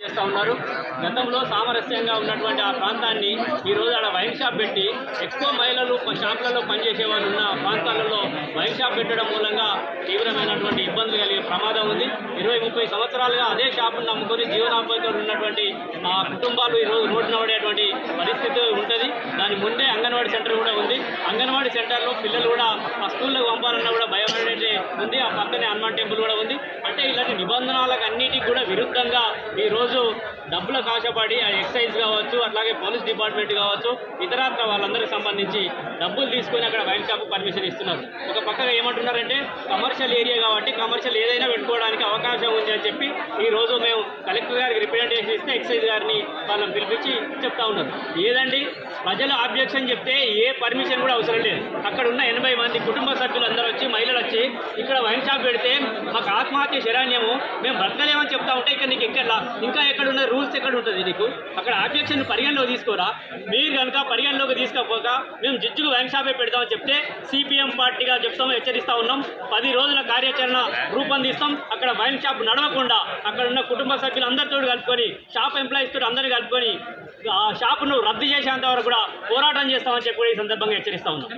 చేస్తూ ఉన్నారు. గతంలో సామరస్యంగా ఉన్నటువంటి ఆ ప్రాంతాన్ని ఈరోజు ఆడ వైన్ షాప్ పెట్టి ఎక్కువ మహిళలు షాపులలో పనిచేసే వాళ్ళు ఉన్న ప్రాంతాలలో వైన్ షాప్ పెట్టడం మూలంగా తీవ్రమైనటువంటి ఇబ్బందులు కలిగే ప్రమాదం ఉంది. 20-30 సంవత్సరాలుగా అదే షాపును నమ్ముకొని జీవనోపాధితో ఉన్నటువంటి ఆ కుటుంబాలు ఈరోజు రోడ్డున పడేటువంటి పరిస్థితి ఉంటుంది. దాని ముందే అంగన్వాడీ సెంటర్ కూడా ఉంది. అంగన్వాడీ సెంటర్లో పిల్లలు కూడా ఆ స్కూళ్ళకు పంపాలన్నా కూడా భయపడే ఉంది. ఆ పక్కనే హనుమాన్ టెంపుల్ కూడా ఉంది. అంటే ఇలాంటి నిబంధనలకు అన్నిటికీ కూడా విరుద్ధంగా ఈరోజు డబ్బులకు ఆశపడి ఆ ఎక్సైజ్ కావచ్చు, అట్లాగే పోలీస్ డిపార్ట్మెంట్ కావచ్చు, ఇతరత్ర వాళ్ళందరికీ సంబంధించి డబ్బులు తీసుకొని అక్కడ వైన్ షాప్ పర్మిషన్ ఇస్తున్నారు. ఒక పక్కగా ఏమంటున్నారంటే కమర్షియల్ ఏరియా కాబట్టి కమర్షియల్ ఏదైనా పెట్టుకోవడానికి అవకాశం ఉంది అని చెప్పి ఈరోజు మేము కలెక్టర్ గారికి రిప్రజెంటేషన్ ఇస్తే ఎక్సైజ్ గారిని వాళ్ళని పిలిపించి చెప్తా ఉన్నారు. ఏదండి ప్రజల ఆబ్జెక్షన్ చెప్తే ఏ పర్మిషన్ కూడా అవసరం లేదు. అక్కడ ఉన్న 80 మంది కుటుంబ సభ్యులు అందరూ వచ్చి మహిళలు వచ్చి ఇక్కడ వైన్ షాప్ పెడితే మాకు ఆత్మహత్య శరణ్యము, మేము బ్రతకలేమని చెప్తా ఉంటే ఇక్కడ నీకు ఇంకా ఎక్కడ ఉన్న రూల్స్ ఎక్కడ ఉంటుంది నీకు? అక్కడ ఆబ్జెక్షన్ పరిగణలోకి తీసుకోరా. మీరు కనుక పరిగణలోకి తీసుకోక మేము జడ్జికి వైన్ షాపే పెడతామని చెప్తే సిపిఎం పార్టీగా చెప్తామో హెచ్చరిస్తూ ఉన్నాం. 10 రోజుల కార్యాచరణ రూపొందిస్తాం. అక్కడ వైన్ షాప్ నడవకుండా అక్కడ ఉన్న కుటుంబ సభ్యులు అందరితో కలుపుకొని షాప్ ఎంప్లాయీస్ తోటి అందరినీ కలుపుకొని ఆ షాపును రద్దు చేసేంత వరకు కూడా పోరాటం చేస్తామని చెప్పి ఈ సందర్భంగా హెచ్చరిస్తా ఉన్నాం.